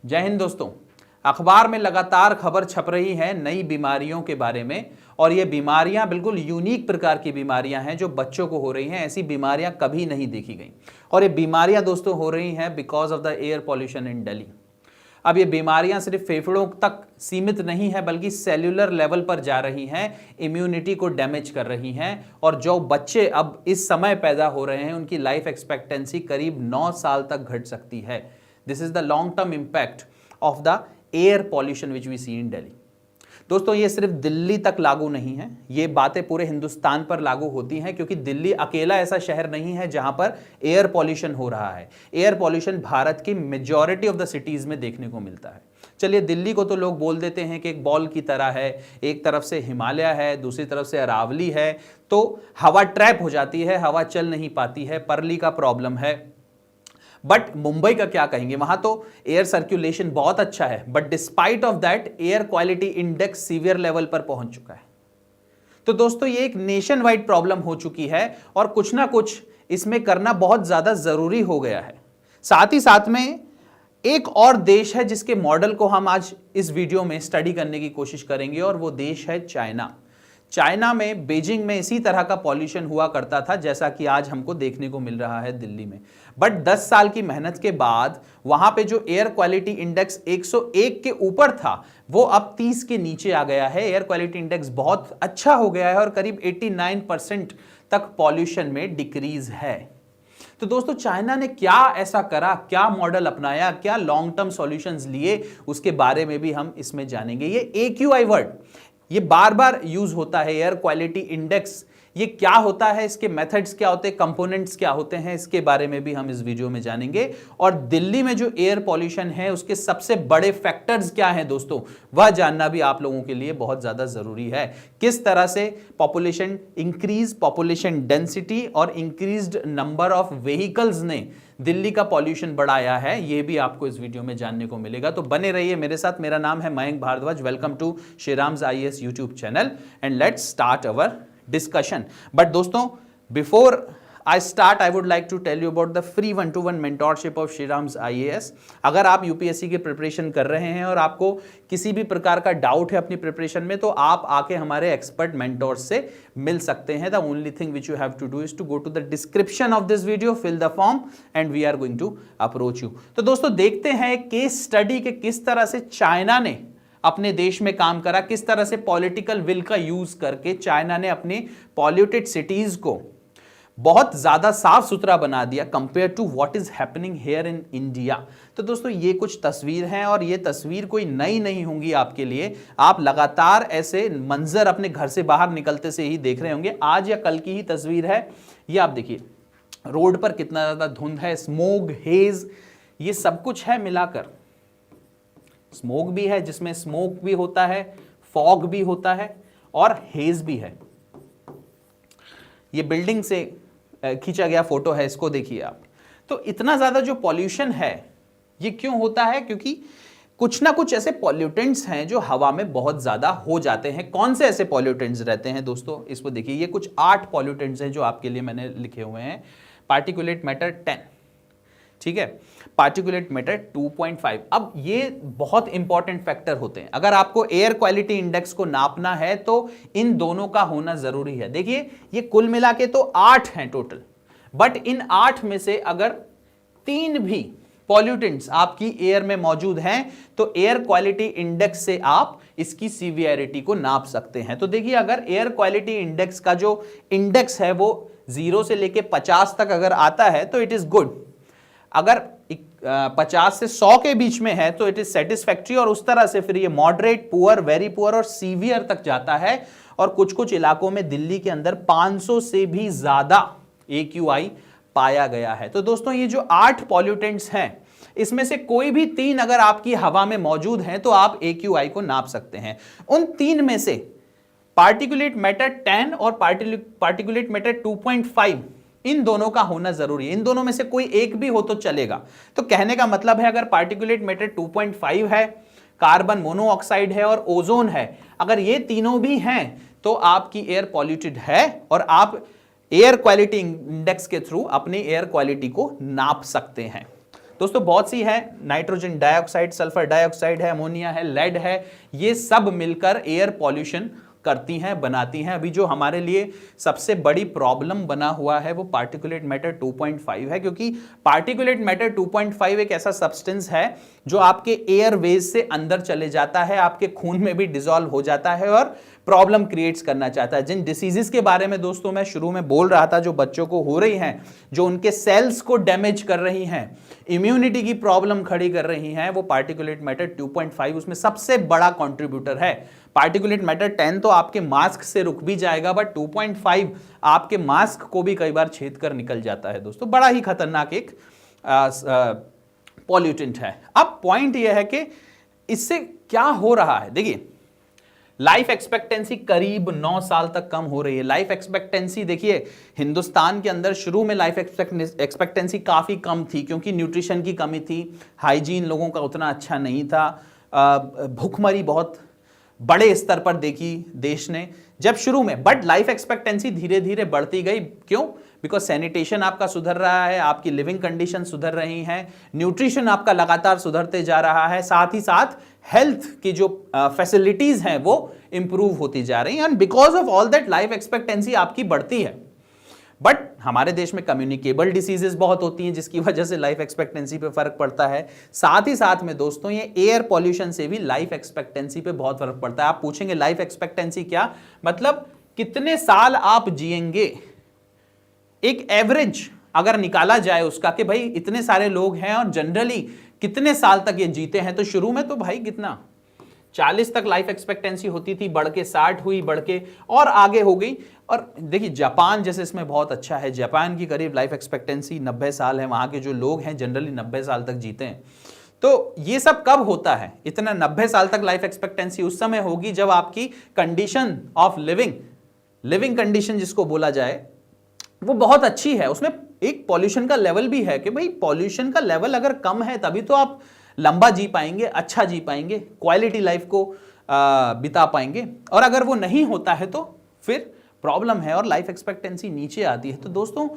जय हिंद दोस्तों। अखबार में लगातार खबर छप रही है नई बीमारियों के बारे में, और ये बीमारियां बिल्कुल यूनिक प्रकार की बीमारियां हैं जो बच्चों को हो रही हैं। ऐसी बीमारियां कभी नहीं देखी गई, और ये बीमारियां दोस्तों हो रही हैं because of the air pollution in Delhi. अब ये बीमारियां सिर्फ फेफड़ों तक सीमित नहीं है, बल्कि सेल्यूलर लेवल पर जा रही हैं, इम्यूनिटी को डैमेज कर रही हैं। और जो बच्चे अब इस समय पैदा हो रहे हैं उनकी लाइफ एक्सपेक्टेंसी करीब 9 साल तक घट सकती है। This is the long term impact of the air pollution which we see in Delhi. दोस्तों ये सिर्फ दिल्ली तक लागू नहीं है, ये बातें पूरे हिंदुस्तान पर लागू होती हैं, क्योंकि दिल्ली अकेला ऐसा शहर नहीं है जहां पर एयर पॉल्यूशन हो रहा है। एयर पॉल्यूशन भारत की मेजॉरिटी ऑफ द सिटीज में देखने को मिलता है। चलिए, दिल्ली को तो लोग बोल देते हैं कि एक बॉल की तरह है, एक तरफ से हिमालय है, दूसरी तरफ से अरावली है, तो हवा ट्रैप हो जाती है, हवा चल नहीं पाती है, परली का प्रॉब्लम है। बट मुंबई का क्या कहेंगे, वहां तो एयर सर्कुलेशन बहुत अच्छा है, but despite of that air quality index severe level पर पहुंच चुका है। तो दोस्तों ये एक नेशन वाइड प्रॉब्लम हो चुकी है, और कुछ ना कुछ इसमें करना बहुत ज्यादा जरूरी हो गया है। साथ ही साथ में एक और देश है जिसके मॉडल को हम आज इस वीडियो में स्टडी करने की कोशिश करेंगे, और वो देश है चाइना। चाइना में, बीजिंग में इसी तरह का पॉल्यूशन हुआ करता था जैसा कि आज हमको देखने को मिल रहा है दिल्ली में। बट 10 साल की मेहनत के बाद वहां पे जो एयर क्वालिटी इंडेक्स 101 के ऊपर था वो अब 30 के नीचे आ गया है। एयर क्वालिटी इंडेक्स बहुत अच्छा हो गया है और करीब 89% तक पॉल्यूशन में डिक्रीज है। तो दोस्तों चाइना ने क्या ऐसा करा, क्या मॉडल अपनाया, क्या लॉन्ग टर्म सॉल्यूशंस लिए, उसके बारे में भी हम इसमें जानेंगे। ये AQI वर्ड ये बार बार यूज होता है, एयर क्वालिटी इंडेक्स, ये क्या होता है, इसके मेथड्स क्या होते हैं, कंपोनेंट्स क्या होते हैं, इसके बारे में भी हम इस वीडियो में जानेंगे। और दिल्ली में जो एयर पॉल्यूशन है उसके सबसे बड़े फैक्टर्स क्या हैं दोस्तों, वह जानना भी आप लोगों के लिए बहुत ज्यादा जरूरी है। किस तरह से पॉपुलेशन इंक्रीज, पॉपुलेशन डेंसिटी और इंक्रीज्ड नंबर ऑफ व्हीकल्स ने दिल्ली का पॉल्यूशन बढ़ाया है, यह भी आपको इस वीडियो में जानने को मिलेगा। तो बने रहिए मेरे साथ। मेरा नाम है Mayank Bhardwaj. Welcome to Shriram's IAS YouTube channel, and let's start our discussion. But दोस्तों, before I start, I would like to tell you about the free 1-to-1 mentorship of श्रीराम्स IAS। अगर आप UPSC की प्रिपरेशन कर रहे हैं और आपको किसी भी प्रकार का डाउट है अपनी प्रिपरेशन में, तो आप आके हमारे एक्सपर्ट मेंटोर्स से मिल सकते हैं। The only thing which you have to do is to go to the description of this video, fill the form, and we are going to approach you। तो दोस्तों देखते हैं केस स्टडी के किस तरह से चाइना ने अपने देश में काम करा, किस तरह से पॉलिटिकल विल का यूज करके चाइना ने अपनी पॉल्यूटेड सिटीज को बहुत ज्यादा साफ सुथरा बना दिया compare to what is happening here in India. तो दोस्तों ये कुछ तस्वीर हैं, और ये तस्वीर कोई नई नहीं होंगी आपके लिए। आप लगातार ऐसे मंजर अपने घर से बाहर निकलते से ही देख रहे होंगे। आज या कल की ही तस्वीर है ये। आप देखिए रोड पर कितना ज्यादा धुंध है, स्मोक, हेज, ये सब कुछ है मिलाकर। स्मोक भी है जिसमें स्मोक भी होता है, फॉग भी होता है, और हेज भी है। ये बिल्डिंग से खींचा गया फोटो है, इसको देखिए आप। तो इतना ज्यादा जो पॉल्यूशन है ये क्यों होता है? क्योंकि कुछ ना कुछ ऐसे पॉल्यूटेंट्स हैं जो हवा में बहुत ज्यादा हो जाते हैं। कौन से ऐसे पॉल्यूटेंट्स रहते हैं दोस्तों, इसको देखिए। ये कुछ 8 पॉल्यूटेंट्स हैं जो आपके लिए मैंने लिखे हुए हैं। पार्टिकुलेट मैटर 10, ठीक है, पार्टिकुलेट मैटर 2.5। अब ये बहुत इंपॉर्टेंट फैक्टर होते हैं। अगर आपको एयर क्वालिटी इंडेक्स को नापना है तो इन दोनों का होना जरूरी है। देखिए ये कुल मिला के तो 8 हैं टोटल, बट इन 8 में से अगर 3 भी पॉल्यूटेंट्स आपकी एयर में मौजूद हैं तो एयर क्वालिटी इंडेक्स से आप इसकी सीवियरिटी को नाप सकते हैं। तो देखिए अगर एयर क्वालिटी इंडेक्स का जो इंडेक्स है वो 0 से लेके 50 तक अगर आता है तो इट इज गुड। अगर 50 से 100 के बीच में है तो इट इज सेटिस्फैक्ट्री, और उस तरह से फिर ये मॉडरेट, पुअर, वेरी पुअर और सीवियर तक जाता है। और कुछ कुछ इलाकों में दिल्ली के अंदर 500 से भी ज्यादा AQI पाया गया है। तो दोस्तों ये जो 8 पॉल्यूटेंट्स हैं इसमें से कोई भी 3 अगर आपकी हवा में मौजूद हैं तो आप AQI को नाप सकते हैं। उन 3 में से पार्टिकुलेट मैटर 10 और पार्टिकुलेट मैटर 2.5, इन दोनों का होना जरूरी है। इन दोनों में से कोई एक भी हो तो चलेगा। तो कहने का मतलब है अगर पार्टिकुलेट मैटर 2.5 है, कार्बन मोनोऑक्साइड है और ओजोन है, अगर ये तीनों भी हैं तो आपकी एयर पॉल्यूटेड है, और आप एयर क्वालिटी इंडेक्स के थ्रू अपनी एयर क्वालिटी को नाप सकते हैं। दोस्तों बहुत सी है, नाइट्रोजन डाइऑक्साइड, सल्फर डाइऑक्साइड है, अमोनिया है, लेड है, ये सब मिलकर एयर पॉल्यूशन करती हैं, बनाती हैं। अभी जो हमारे लिए सबसे बड़ी प्रॉब्लम बना हुआ है वो पार्टिकुलेट मैटर 2.5 है, क्योंकि पार्टिकुलेट मैटर 2.5 एक ऐसा सब्सटेंस है जो आपके एयरवेज से अंदर चले जाता है, आपके खून में भी डिसॉल्व हो जाता है और प्रॉब्लम क्रिएट्स करना चाहता है। जिन डिसीजेस के बारे में दोस्तों मैं शुरू में बोल रहा था, जो बच्चों को हो रही हैं, जो उनके सेल्स को डैमेज कर रही हैं, इम्यूनिटी की प्रॉब्लम खड़ी कर रही हैं, वो पार्टिकुलेट मैटर 2.5 उसमें सबसे बड़ा कंट्रीब्यूटर है। पार्टिकुलेट मैटर 10 तो आपके मास्क से रुक भी जाएगा, बट 2.5 आपके मास्क को भी कई बार छेद कर निकल जाता है दोस्तों। बड़ा ही खतरनाक एक पॉल्यूटेंट है। अब पॉइंट यह है कि इससे क्या हो रहा है। देखिए, लाइफ एक्सपेक्टेंसी करीब 9 साल तक कम हो रही है। लाइफ एक्सपेक्टेंसी देखिए, हिंदुस्तान के अंदर शुरू में लाइफ एक्सपेक्टेंसी काफी कम थी, क्योंकि न्यूट्रिशन की कमी थी, हाइजीन लोगों का उतना अच्छा नहीं था, भूखमरी बहुत बड़े स्तर पर देखी देश ने जब शुरू में। बट लाइफ एक्सपेक्टेंसी धीरे धीरे बढ़ती गई। क्यों? बिकॉज सैनिटेशन आपका सुधर रहा है, आपकी लिविंग कंडीशन सुधर रही हैं, न्यूट्रिशन आपका लगातार सुधरते जा रहा है, साथ ही साथ हेल्थ की जो फैसिलिटीज हैं वो इंप्रूव होती जा रही हैं, and because of all that life expectancy आपकी बढ़ती है। बट हमारे देश में कम्युनिकेबल डिसीजेस बहुत होती हैं, जिसकी वजह से लाइफ एक्सपेक्टेंसी पे फर्क पड़ता है। साथ ही साथ में दोस्तों ये एयर पॉल्यूशन से भी लाइफ एक्सपेक्टेंसी पे बहुत फर्क पड़ता है। आप पूछेंगे लाइफ एक्सपेक्टेंसी क्या मतलब, कितने साल आप जिएंगे। एक एवरेज अगर निकाला जाए उसका कि भाई इतने सारे लोग हैं और जनरली कितने साल तक ये जीते हैं, तो शुरू में तो भाई कितना 40 तक लाइफ एक्सपेक्टेंसी होती थी, बढ़ के 60 हुई, बढ़ के और आगे हो गई। और देखिए जापान जैसे इसमें बहुत अच्छा है, जापान की करीब लाइफ एक्सपेक्टेंसी 90 साल है, वहां के जो लोग हैं जनरली 90 साल तक जीते हैं। तो ये सब कब होता है? इतना 90 साल तक लाइफ एक्सपेक्टेंसी उस समय होगी जब आपकी कंडीशन ऑफ लिविंग कंडीशन जिसको बोला जाए वो बहुत अच्छी है। उसमें एक पॉल्यूशन का लेवल भी है कि भाई पॉल्यूशन का लेवल अगर कम है तभी तो आप लंबा जी पाएंगे, अच्छा जी पाएंगे, क्वालिटी लाइफ को बिता पाएंगे। और अगर वो नहीं होता है तो फिर प्रॉब्लम है और लाइफ एक्सपेक्टेंसी नीचे आती है। तो दोस्तों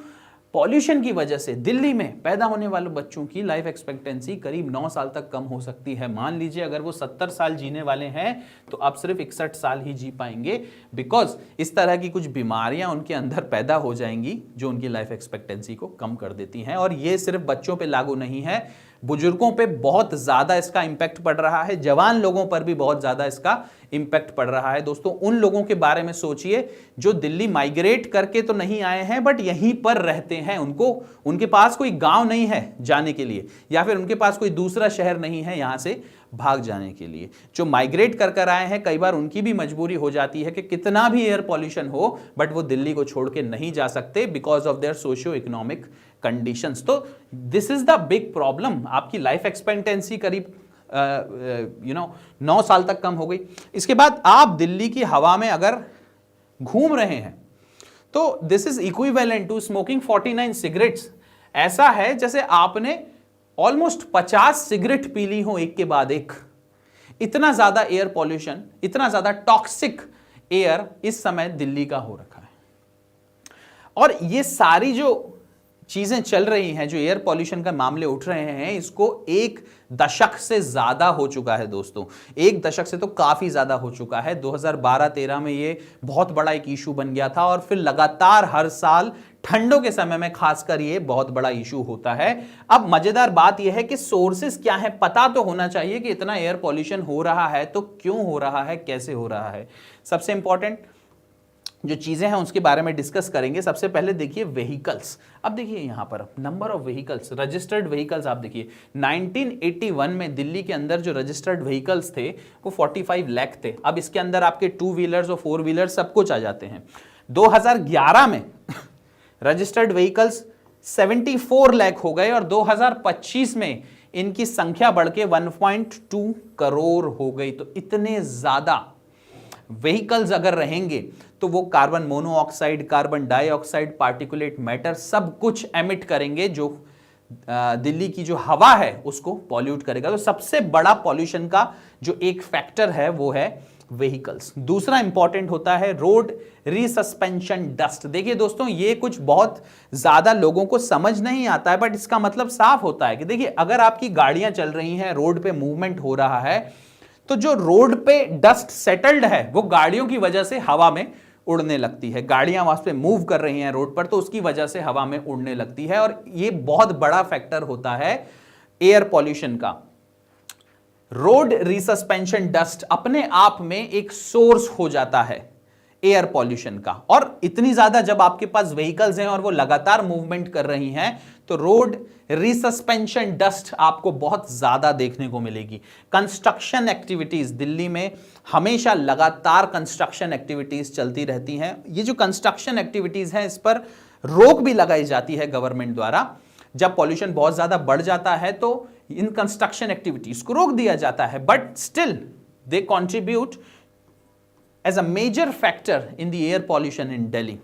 पॉल्यूशन की वजह से दिल्ली में पैदा होने वाले बच्चों की लाइफ एक्सपेक्टेंसी करीब 9 साल तक कम हो सकती है। मान लीजिए अगर वो 70 साल जीने वाले हैं तो अब सिर्फ 61 साल ही जी पाएंगे, बिकॉज इस तरह की कुछ बीमारियां उनके अंदर पैदा हो जाएंगी जो उनकी लाइफ एक्सपेक्टेंसी को कम कर देती हैं। और ये सिर्फ बच्चों पे लागू नहीं है, बुजुर्गों पे बहुत ज्यादा इसका इंपैक्ट पड़ रहा है, जवान लोगों पर भी बहुत ज्यादा इसका इंपैक्ट पड़ रहा है। दोस्तों उन लोगों के बारे में सोचिए जो दिल्ली माइग्रेट करके तो नहीं आए हैं बट यहीं पर रहते हैं, उनके पास कोई गांव नहीं है जाने के लिए, या फिर उनके पास कोई दूसरा शहर नहीं है यहां से भाग जाने के लिए। जो माइग्रेट कर आए हैं कई बार उनकी भी मजबूरी हो जाती है कि कितना भी एयर पॉल्यूशन हो बट वो दिल्ली को छोड़ के नहीं जा सकते because of their socio economic conditions. तो this is the big problem. आपकी लाइफ एक्सपेक्टेंसी करीब 9 साल तक कम हो गई। इसके बाद आप दिल्ली की हवा में अगर घूम रहे हैं तो this is equivalent to smoking 49 cigarettes. ऐसा है जैसे आपने ऑलमोस्ट 50 सिगरेट पी ली हो एक के बाद एक। इतना ज्यादा एयर पॉल्यूशन, इतना ज्यादा टॉक्सिक एयर इस समय दिल्ली का हो रखा है। और ये सारी जो चीजें चल रही हैं, जो एयर पॉल्यूशन का मामले उठ रहे हैं, इसको 1 दशक से ज्यादा हो चुका है दोस्तों। 1 दशक से तो काफी ज्यादा हो चुका है। 2012-13 में ये बहुत बड़ा एक इशू बन गया था और फिर लगातार हर साल ठंडों के समय में खासकर ये बहुत बड़ा इशू होता है। अब मजेदार बात यह है कि सोर्सेस क्या है, पता तो होना चाहिए कि इतना एयर पॉल्यूशन हो रहा है तो क्यों हो रहा है, कैसे हो रहा है। सबसे इंपॉर्टेंट जो चीजें हैं उसके बारे में डिस्कस करेंगे। सबसे पहले देखिए व्हीकल्स। अब देखिए यहां पर number of vehicles, registered vehicles आप देखिए 1981 में दिल्ली के अंदर जो रजिस्टर्ड व्हीकल्स थे वो 45 लाख थे। अब इसके अंदर आपके 2 व्हीलर्स और 4 व्हीलर्स सब कुछ आ जाते हैं। 2011 में रजिस्टर्ड व्हीकल्स 74 लाख हो गए और 2025 में इनकी संख्या बढ़ के 1.2 करोड़ हो गई। तो इतने ज्यादा व्हीकल्स अगर रहेंगे तो वो carbon monoxide, carbon dioxide, particulate matter सब कुछ एमिट करेंगे जो दिल्ली की जो हवा है उसको पॉल्यूट करेगा। तो सबसे बड़ा पॉल्यूशन का जो एक फैक्टर है वो है व्हीकल्स। दूसरा इंपॉर्टेंट होता है रोड रिसस्पेंशन डस्ट। देखिए दोस्तों, ये कुछ बहुत ज्यादा लोगों को समझ नहीं आता है, बट इसका मतलब साफ होता है कि देखिए, अगर आपकी गाड़ियां चल रही हैं, रोड पे मूवमेंट हो रहा है, तो जो रोड पे डस्ट सेटल्ड है वो गाड़ियों की वजह से हवा में उड़ने लगती है। गाड़ियां वहां पे मूव कर रही हैं रोड पर, तो उसकी वजह से हवा में उड़ने लगती है, और ये बहुत बड़ा फैक्टर होता है एयर पॉल्यूशन का। रोड रिसस्पेंशन डस्ट अपने आप में एक सोर्स हो जाता है एयर पॉल्यूशन का, और इतनी ज्यादा जब आपके पास व्हीकल्स हैं और वो लगातार मूवमेंट कर रही हैं, तो रोड रिसस्पेंशन डस्ट आपको बहुत ज्यादा देखने को मिलेगी। कंस्ट्रक्शन एक्टिविटीज, दिल्ली में हमेशा लगातार कंस्ट्रक्शन एक्टिविटीज चलती रहती हैं। ये जो कंस्ट्रक्शन एक्टिविटीज हैं, इस पर रोक भी लगाई जाती है गवर्नमेंट द्वारा। जब पॉल्यूशन बहुत ज्यादा बढ़ जाता है तो इन कंस्ट्रक्शन एक्टिविटीज को रोक दिया जाता है, but still they contribute as a major factor in the air pollution in Delhi.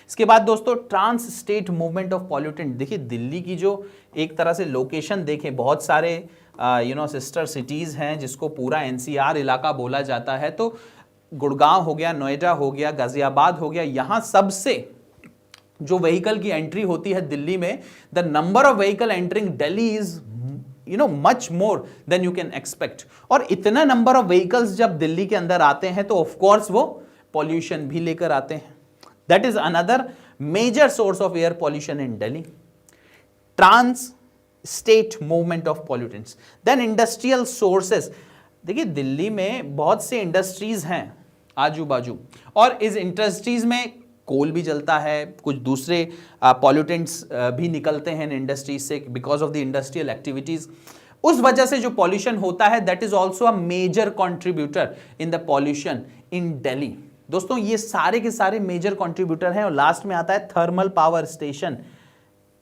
इसके बाद दोस्तों, trans state movement of pollutant. देखिए, दिल्ली की जो एक तरह से लोकेशन देखें, बहुत सारे सिस्टर सिटीज हैं जिसको पूरा एनसीआर इलाका बोला जाता है। तो गुड़गांव हो गया, नोएडा हो गया, गाजियाबाद हो गया, यहां सबसे जो व्हीकल की एंट्री होती है दिल्ली में, the number of vehicle entering Delhi is much more than you can expect. और इतना नंबर ऑफ व्हीकल्स जब दिल्ली के अंदर आते हैं तो ऑफ कोर्स वो पॉल्यूशन भी लेकर आते हैं। That is another major source of air pollution in Delhi, trans state movement of pollutants. Then industrial sources. देखिए, दिल्ली में बहुत से इंडस्ट्रीज हैं आजू बाजू, और इस इंडस्ट्रीज में कोल भी जलता है, कुछ दूसरे पॉल्यूटेंट्स भी निकलते हैं इंडस्ट्रीज से because of the industrial activities. उस वजह से जो पॉल्यूशन होता है, that is also a major contributor in the pollution in Delhi. दोस्तों, ये सारे के सारे मेजर कॉन्ट्रीब्यूटर हैं। और लास्ट में आता है थर्मल पावर स्टेशन।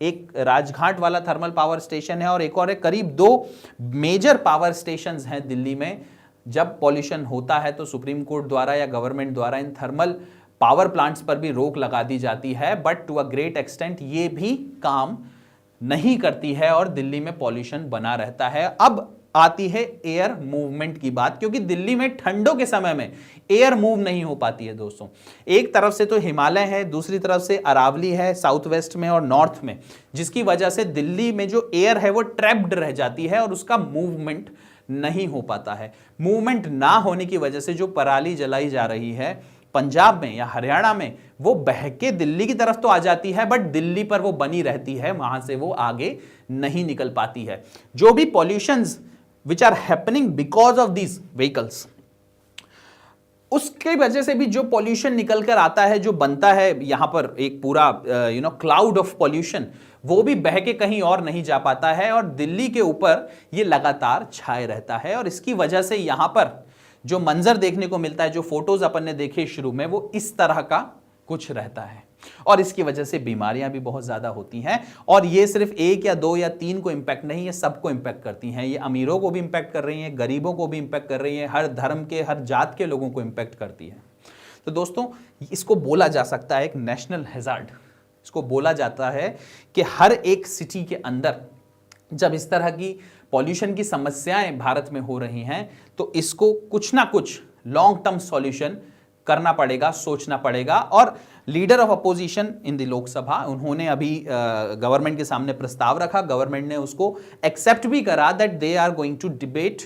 एक राजघाट वाला थर्मल पावर स्टेशन है, और एक और है। करीब 2 मेजर पावर स्टेशंस हैं दिल्ली में। जब पॉल्यूशन होता है तो सुप्रीम कोर्ट द्वारा या गवर्नमेंट द्वारा इन थर्मल पावर प्लांट्स पर भी रोक लगा दी जाती है, but to a great extent ये भी काम नहीं करती है और दिल्ली में पॉल्यूशन बना रहता है। अब आती है एयर मूवमेंट की बात, क्योंकि दिल्ली में ठंडों के समय में एयर मूव नहीं हो पाती है दोस्तों। एक तरफ से तो हिमालय है, दूसरी तरफ से अरावली है साउथ वेस्ट में और नॉर्थ में, जिसकी वजह से दिल्ली में जो एयर है वो ट्रैप्ड रह जाती है और उसका मूवमेंट नहीं हो पाता है। मूवमेंट ना होने की वजह से जो पराली जलाई जा रही है पंजाब में या हरियाणा में, वो बह के दिल्ली की तरफ तो आ जाती है, बट दिल्ली पर वो बनी रहती है, वहां से वो आगे नहीं निकल पाती है। जो भी pollutions which are happening because of these vehicles, उसके वजह से भी जो पॉल्यूशन निकल कर आता है, जो बनता है यहां पर एक पूरा क्लाउड ऑफ पॉल्यूशन, वो भी बह के कहीं और नहीं जा पाता है और दिल्ली के ऊपर ये लगातार छाए रहता है। और इसकी वजह से यहां पर जो मंजर देखने को मिलता है, जो फोटोज अपन ने देखे शुरू में, वो इस तरह का कुछ रहता है, और इसकी वजह से बीमारियां भी बहुत ज्यादा होती हैं। और ये सिर्फ 1 या 2 या 3 को इंपैक्ट नहीं है, सबको इंपैक्ट करती हैं। ये अमीरों को भी इंपैक्ट कर रही हैं, गरीबों को भी इंपैक्ट कर रही हैं, हर धर्म के, हर जात के लोगों को इंपैक्ट करती है। तो दोस्तों, इसको बोला जा सकता है एक नेशनल हैजार्ड। इसको बोला जाता है कि हर एक सिटी के अंदर जब इस तरह की पॉल्यूशन की समस्याएं भारत में हो रही हैं, तो इसको कुछ ना कुछ लॉन्ग टर्म सॉल्यूशन करना पड़ेगा, सोचना पड़ेगा। और leader of opposition in the Lok Sabha, उन्होंने अभी गवर्नमेंट के सामने प्रस्ताव रखा, गवर्नमेंट ने उसको एक्सेप्ट भी करा that they are going to debate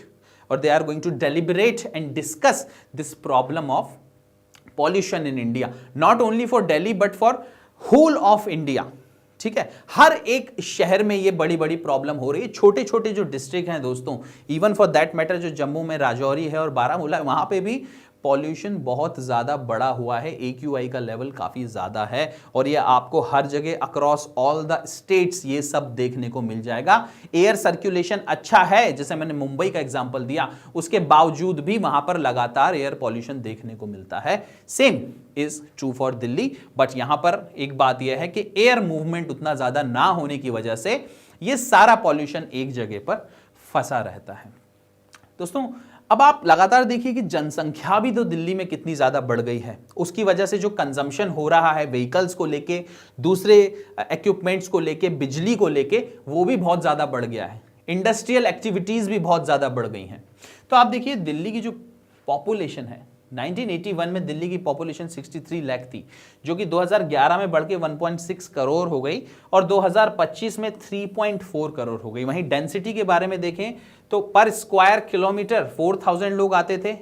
और they are going to deliberate and discuss this problem of pollution in India, not only for Delhi but for whole of India. ठीक है, हर एक शहर में ये बड़ी बड़ी प्रॉब्लम हो रही है। छोटे छोटे जो डिस्ट्रिक्ट हैं दोस्तों, इवन फॉर दैट मैटर जो जम्मू में राजौरी है और बारामूला, वहां पे भी पॉल्यूशन बहुत ज़्यादा बड़ा हुआ है। AQI का लेवल काफ़ी ज़्यादा है, और ये आपको हर जगह अक्रॉस ऑल द स्टेट्स ये सब देखने को मिल जाएगा। एयर सर्कुलेशन अच्छा है, जैसे मैंने मुंबई का एग्जांपल दिया, उसके बावजूद भी वहां पर लगातार एयर पॉल्यूशन देखने को मिलता है। Same is true for Delhi, but यहां पर एक बात यह है कि एयर मूवमेंट उतना ज़्यादा ना होने की वजह से ये सारा पॉल्यूशन एक जगह पर फंसा रहता है। दोस्तों, अब आप लगातार देखिए कि जनसंख्या भी तो दिल्ली में कितनी ज़्यादा बढ़ गई है। उसकी वजह से जो कंजम्पशन हो रहा है व्हीकल्स को लेके, दूसरे इक्विपमेंट्स को लेके, बिजली को लेके, वो भी बहुत ज़्यादा बढ़ गया है। इंडस्ट्रियल एक्टिविटीज़ भी बहुत ज़्यादा बढ़ गई हैं। तो आप देखिए दिल्ली की जो पॉपुलेशन है 1981 में दिल्ली की पॉपुलेशन 63 लाख थी, जो कि 2011 में बढ़ के 1.6 करोड़ हो गई और 2025 में 3.4 करोड़ हो गई। वहीं डेंसिटी के बारे में देखें तो पर स्क्वायर किलोमीटर 4000 लोग आते थे,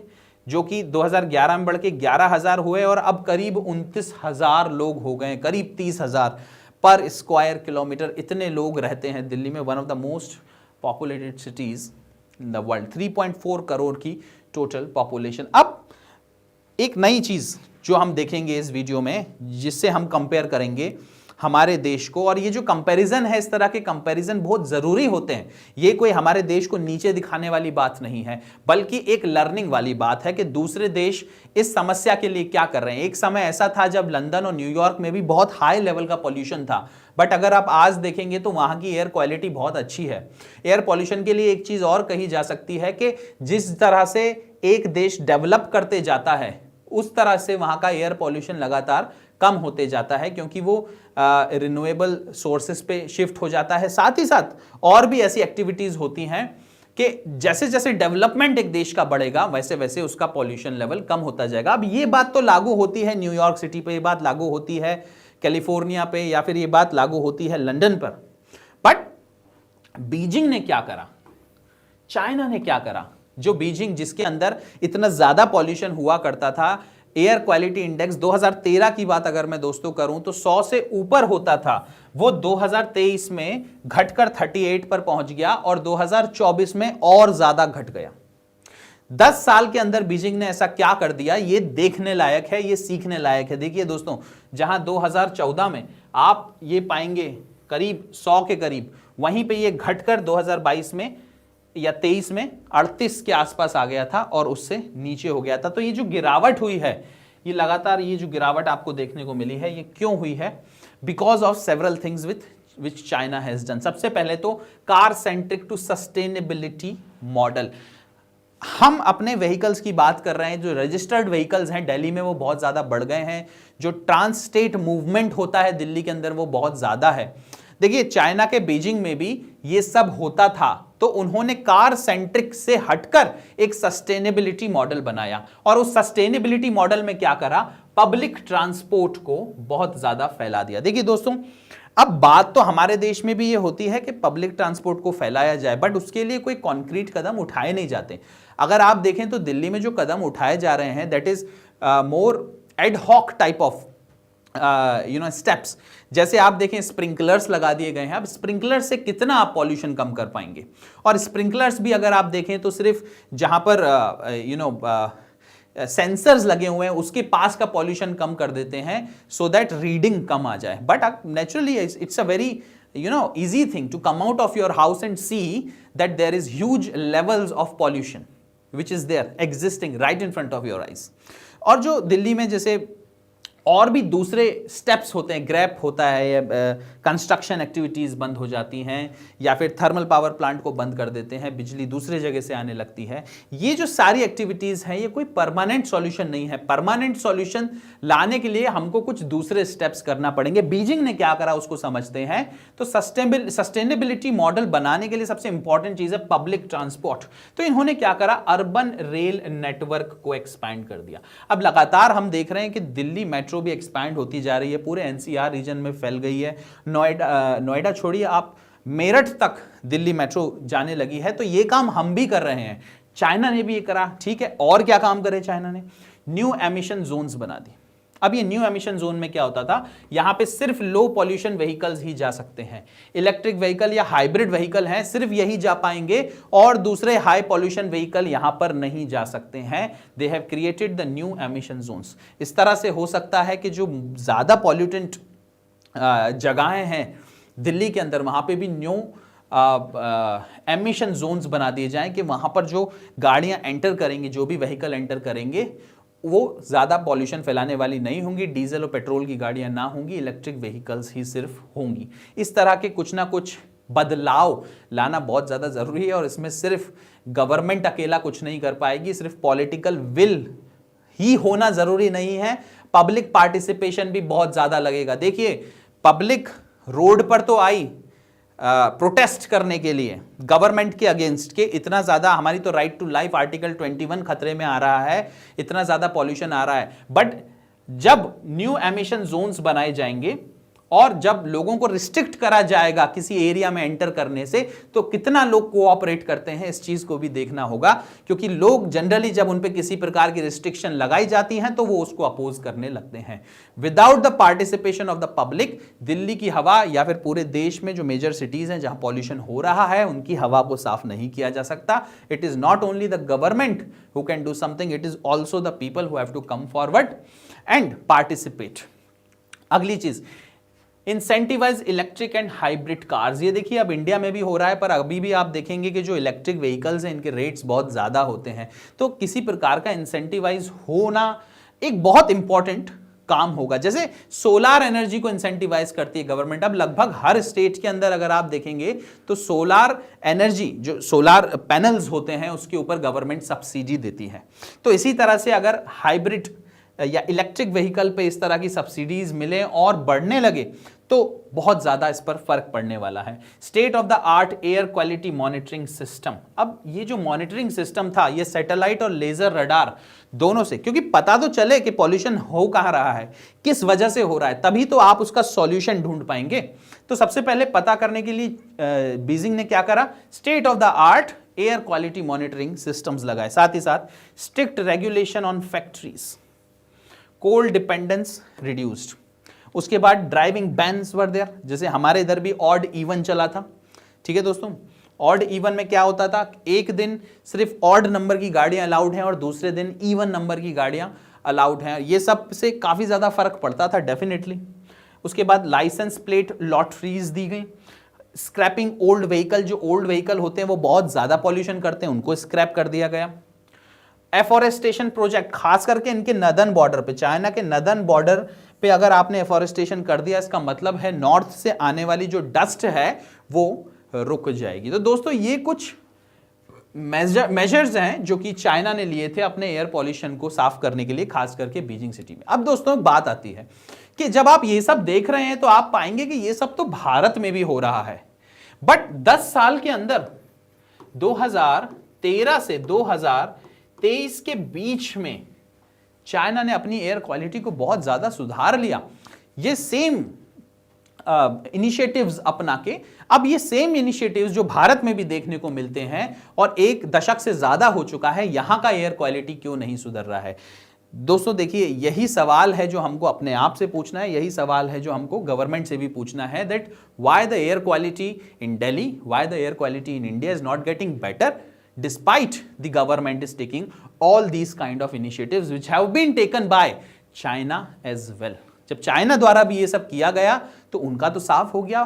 जो कि 2011 में बढ़ के 11,000 हुए और अब करीब 29,000 लोग हो गए, करीब 30,000 पर स्क्वायर किलोमीटर। इतने लोग रहते हैं दिल्ली में, one of the most populated cities in the world. 3.4 crore की टोटल पॉपुलेशन। अब एक नई चीज जो हम देखेंगे इस वीडियो में, जिससे हम कंपेयर करेंगे हमारे देश को, और ये जो कंपैरिजन है, इस तरह के कंपैरिजन बहुत जरूरी होते हैं। ये कोई हमारे देश को नीचे दिखाने वाली बात नहीं है, बल्कि एक लर्निंग वाली बात है कि दूसरे देश इस समस्या के लिए क्या कर रहे हैं। एक समय ऐसा था जब लंदन और न्यूयॉर्क में भी बहुत हाई लेवल का पॉल्यूशन था, बट अगर आप आज देखेंगे तो वहां की एयर क्वालिटी बहुत अच्छी है। एयर पॉल्यूशन के लिए एक चीज और कही जा सकती है कि जिस तरह से एक देश डेवलप करते जाता है, उस तरह से वहां का एयर पॉल्यूशन लगातार कम होते जाता है, क्योंकि वो रिन्यूएबल सोर्सेस पे शिफ्ट हो जाता है। साथ ही साथ और भी ऐसी एक्टिविटीज होती हैं कि जैसे जैसे डेवलपमेंट एक देश का बढ़ेगा, वैसे वैसे उसका पॉल्यूशन लेवल कम होता जाएगा। अब ये बात तो लागू होती है न्यूयॉर्क सिटी पे, ये बात लागू होती है कैलिफोर्निया पे, या फिर ये बात लागू होती है लंदन पर। बट बीजिंग ने क्या करा, चाइना ने क्या करा? जो बीजिंग, जिसके अंदर इतना ज्यादा पॉल्यूशन हुआ करता था, एयर क्वालिटी इंडेक्स 2013 की बात अगर मैं दोस्तों करूं तो 100 से ऊपर होता था, वो 2023 में घटकर 38 पर पहुंच गया और 2024 में और ज्यादा घट गया। 10 साल के अंदर बीजिंग ने ऐसा क्या कर दिया, ये देखने लायक है, ये सीखने लायक है। देखिए दोस्तों, जहां 2014 में आप ये पाएंगे करीब 100 के करीब, वहीं पे ये घटकर 2022 में या 23 में 38 के आसपास आ गया था और उससे नीचे हो गया था। तो ये जो गिरावट हुई है, ये लगातार ये जो गिरावट आपको देखने को मिली है, ये क्यों हुई है? Because of several things which China has done. सबसे पहले तो car centric to sustainability model. हम अपने व्हीकल्स की बात कर रहे हैं, जो रजिस्टर्ड व्हीकल्स हैं दिल्ली में वो बहुत ज्यादा बढ़ गए हैं। जो ट्रांस स्टेट मूवमेंट होता है दिल्ली के अंदर वो बहुत ज्यादा है। देखिए, चाइना के बीजिंग में भी ये सब होता था, तो उन्होंने कार सेंट्रिक से हटकर एक सस्टेनेबिलिटी मॉडल बनाया और उस सस्टेनेबिलिटी मॉडल में क्या करा, पब्लिक ट्रांसपोर्ट को बहुत ज्यादा फैला दिया। देखिए दोस्तों, अब बात तो हमारे देश में भी ये होती है कि पब्लिक ट्रांसपोर्ट को फैलाया जाए, बट उसके लिए कोई कॉन्क्रीट कदम उठाए नहीं जाते। अगर आप देखें तो दिल्ली में जो कदम उठाए जा रहे हैं, that is more ad hoc type of steps. जैसे आप देखें, स्प्रिंकलर्स लगा दिए गए हैं। अब स्प्रिंकलर्स से कितना आप पॉल्यूशन कम कर पाएंगे? और स्प्रिंकलर्स भी अगर आप देखें तो सिर्फ जहां पर सेंसर्स लगे हुए हैं उसके पास का पॉल्यूशन कम कर देते हैं, सो दैट रीडिंग कम आ जाए। But naturally it's a very easy thing to come out of your house and see that there is huge levels of pollution which is there existing right in front of your eyes। और जो दिल्ली में जैसे और भी दूसरे steps होते हैं, grab होता है, कंस्ट्रक्शन एक्टिविटीज बंद हो जाती हैं, या फिर थर्मल पावर प्लांट को बंद कर देते हैं, बिजली दूसरे जगह से आने लगती है। ये जो सारी एक्टिविटीज हैं, ये कोई परमानेंट सॉल्यूशन नहीं है। परमानेंट सॉल्यूशन लाने के लिए हमको कुछ दूसरे स्टेप्स करना पड़ेंगे। बीजिंग ने क्या करा उसको समझते हैं। तो सस्टेनेबिलिटी मॉडल बनाने के लिए सबसे इंपॉर्टेंट चीज है पब्लिक ट्रांसपोर्ट। तो इन्होंने क्या करा, अर्बन रेल नेटवर्क को एक्सपैंड कर दिया। अब लगातार हम देख रहे हैं कि दिल्ली मेट्रो भी एक्सपैंड होती जा रही है, पूरे एनसीआर रीजन में फैल गई है। नोएडा छोड़िए, आप मेरठ तक दिल्ली मेट्रो जाने लगी है। तो ये काम हम भी कर रहे हैं, चाइना ने भी ये करा, ठीक है। और क्या काम करे चाइना ने? न्यू एमिशन जोन्स बना दी। अब ये न्यू एमिशन जोन में क्या होता था, यहां पे सिर्फ लो पॉल्यूशन व्हीकल्स ही जा सकते हैं। इलेक्ट्रिक व्हीकल या हाइब्रिड व्हीकल हैं, सिर्फ यही जा पाएंगे और दूसरे हाई पॉल्यूशन व्हीकल यहां पर नहीं जा सकते हैं। They have created the new emission zones. इस तरह से हो सकता है कि जो ज्यादा पॉल्यूटेंट जगहें हैं दिल्ली के अंदर, वहां पे भी न्यू एमिशन जोन्स बना दिए जाएं कि वहां पर जो गाड़ियां एंटर करेंगी, जो भी व्हीकल एंटर करेंगे, वो ज्यादा पॉल्यूशन फैलाने वाली नहीं होंगी, डीजल और पेट्रोल की गाड़ियां ना होंगी, इलेक्ट्रिक व्हीकल्स ही सिर्फ होंगी। इस तरह के कुछ ना कुछ बदलाव लाना बहुत ज्यादा जरूरी है और इसमें सिर्फ गवर्नमेंट अकेला कुछ नहीं कर पाएगी, सिर्फ पॉलिटिकल विल ही होना जरूरी नहीं है, पब्लिक पार्टिसिपेशन भी बहुत ज्यादा लगेगा। देखिए, पब्लिक रोड पर तो आई, प्रोटेस्ट करने के लिए गवर्नमेंट के अगेंस्ट के, इतना ज्यादा हमारी तो राइट टू लाइफ आर्टिकल 21 खतरे में आ रहा है, इतना ज्यादा पॉल्यूशन आ रहा है। बट जब न्यू एमिशन जोन्स बनाए जाएंगे और जब लोगों को रिस्ट्रिक्ट करा जाएगा किसी एरिया में एंटर करने से, तो कितना लोग कोऑपरेट करते हैं इस चीज को भी देखना होगा, क्योंकि लोग जनरली जब उन पे किसी प्रकार की रिस्ट्रिक्शन लगाई जाती हैं तो वो उसको अपोज करने लगते हैं। Without the participation of the public, Delhi की हवा या फिर पूरे देश में जो मेजर सिटीज हैं जहां पॉल्यूशन हो रहा है उनकी हवा को साफ नहीं किया जा सकता। It is not only the government who can do something, it is also the people who have to come forward and participate. अगली चीज, incentivise electric and hybrid cars. ये देखिए अब इंडिया में भी हो रहा है, पर अभी भी आप देखेंगे कि जो इलेक्ट्रिक व्हीकल्स हैं इनके रेट्स बहुत ज़्यादा होते हैं, तो किसी प्रकार का इंसेंटिवाइज होना एक बहुत इंपॉर्टेंट काम होगा। जैसे सोलार एनर्जी को इंसेंटिवाइज करती है गवर्नमेंट, अब लगभग हर स्टेट के अंदर अगर आप देखेंगे तो सोलार एनर्जी, जो सोलार पैनल्स होते हैं उसके ऊपर गवर्नमेंट सब्सिडी देती है। तो इसी तरह से अगर हाइब्रिड या इलेक्ट्रिक व्हीकल पे इस तरह की सब्सिडीज मिले और बढ़ने लगे तो बहुत ज्यादा इस पर फर्क पड़ने वाला है। State of the art air quality monitoring system, अब ये जो मॉनिटरिंग सिस्टम था ये सैटेलाइट और लेजर रडार दोनों से, क्योंकि पता तो चले कि पॉल्यूशन हो कहां रहा है, किस वजह से हो रहा है, तभी तो आप उसका सॉल्यूशन ढूंढ पाएंगे। तो सबसे पहले पता करने के लिए बीजिंग ने क्या करा, state of the art air quality monitoring systems लगाए, साथ ही साथ strict regulation on factories, coal dependence reduced. उसके बाद ड्राइविंग बैन्स वर देयर, जैसे हमारे इधर भी ऑड इवन चला था। ठीक है दोस्तों, ऑड इवन में क्या होता था, एक दिन सिर्फ ऑड नंबर की गाड़ियां अलाउड हैं और दूसरे दिन इवन नंबर की गाड़ियां अलाउड हैं। ये सब से काफी ज्यादा फर्क पड़ता था डेफिनेटली। उसके बाद लाइसेंस प्लेट लॉटरीज दी गई। स्क्रैपिंग ओल्ड व्हीकल, जो ओल्ड व्हीकल होते हैं वो बहुत ज्यादा पॉल्यूशन करते हैं, उनको स्क्रैप कर दिया गया। एफॉरेस्टेशन प्रोजेक्ट, खास करके इनके नदर्न बॉर्डर पे, चाइना के नदर्न बॉर्डर पे अगर आपने एफॉरेस्टेशन कर दिया, इसका मतलब है नॉर्थ से आने वाली जो डस्ट है वो रुक जाएगी। तो दोस्तों ये कुछ मेजर्स हैं जो कि चाइना ने लिए थे अपने एयर पॉल्यूशन को साफ करने के लिए, खास करके बीजिंग सिटी में। अब दोस्तों बात आती है कि जब आप ये सब देख रहे हैं तो आप पाएंगे कि ये सब तो भारत में भी हो रहा है, बट 10 साल के अंदर 2013 से 2023 के बीच में चाइना ने अपनी एयर क्वालिटी को बहुत ज्यादा सुधार लिया। ये सेम इनिशिएटिव्स अपना के, अब ये सेम इनिशिएटिव्स जो भारत में भी देखने को मिलते हैं और एक दशक से ज्यादा हो चुका है, यहां का एयर क्वालिटी क्यों नहीं सुधर रहा है। दोस्तों देखिए, यही सवाल है जो हमको अपने आप से पूछना है, यही सवाल है जो हमको गवर्नमेंट से भी पूछना है, that why the air quality in Delhi, why the air quality in India is not getting better despite the government is taking all these kind of initiatives which have been taken by China as well। जब China द्वारा भी ये सब किया गया तो उनका तो साफ हो गया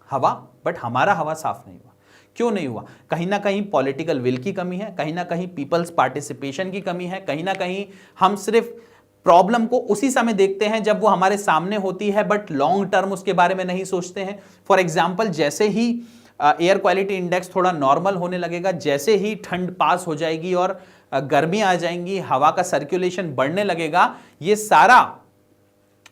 हवा, बट हमारा हवा साफ नहीं हुआ। क्यों नहीं हुआ? कहीं ना कहीं पॉलिटिकल विल की कमी है, कहीं ना कहीं पीपल्स पार्टिसिपेशन की कमी है, कहीं ना कहीं हम सिर्फ प्रॉब्लम को उसी समय देखते हैं जब वो हमारे सामने होती है, बट लॉन्ग टर्म उसके बारे में नहीं सोचते हैं। फॉर एग्जाम्पल, जैसे ही एयर क्वालिटी इंडेक्स थोड़ा नॉर्मल होने लगेगा, जैसे ही ठंड पास हो जाएगी और गर्मी आ जाएंगी, हवा का सर्कुलेशन बढ़ने लगेगा, ये सारा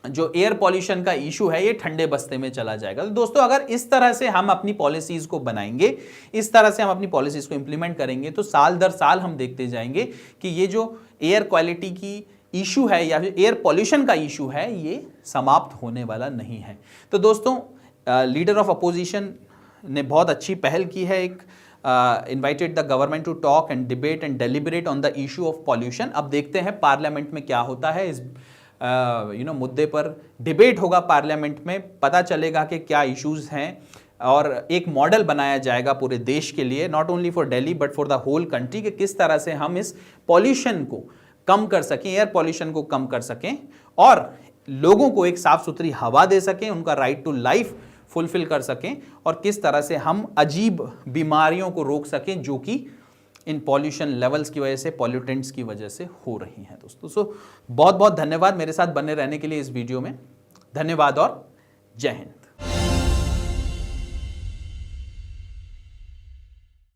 जो एयर पॉल्यूशन का इशू है ये ठंडे बस्ते में चला जाएगा। तो दोस्तों अगर इस तरह से हम अपनी पॉलिसीज को बनाएंगे, इस तरह से हम अपनी पॉलिसीज को इंप्लीमेंट करेंगे, तो साल दर साल हम देखते जाएंगे कि ये जो एयर क्वालिटी की इशू है या फिर एयर पॉल्यूशन का इशू है ये समाप्त होने वाला नहीं है। तो दोस्तों लीडर ऑफ अपोजिशन ने बहुत अच्छी पहल की है, एक invited the government to talk and debate and deliberate on the issue of pollution. अब देखते हैं पार्लियामेंट में क्या होता है, इस मुद्दे पर डिबेट होगा पार्लियामेंट में, पता चलेगा कि क्या इश्यूज हैं और एक मॉडल बनाया जाएगा पूरे देश के लिए, not only for Delhi but for the whole country, कि किस तरह से हम इस पॉल्यूशन को कम कर सकें, एयर पॉल्यूशन को कम कर सकें और लोगों को एक साफ सुथरी हवा दे सकें, उनका राइट टू लाइफ फुलफिल कर सकें, और किस तरह से हम अजीब बीमारियों को रोक सकें जो कि इन पॉल्यूशन लेवल्स की वजह से, पॉल्यूटेंट्स की वजह से हो रही हैं दोस्तों। सो बहुत बहुत धन्यवाद मेरे साथ बने रहने के लिए इस वीडियो में। धन्यवाद और जय हिंद।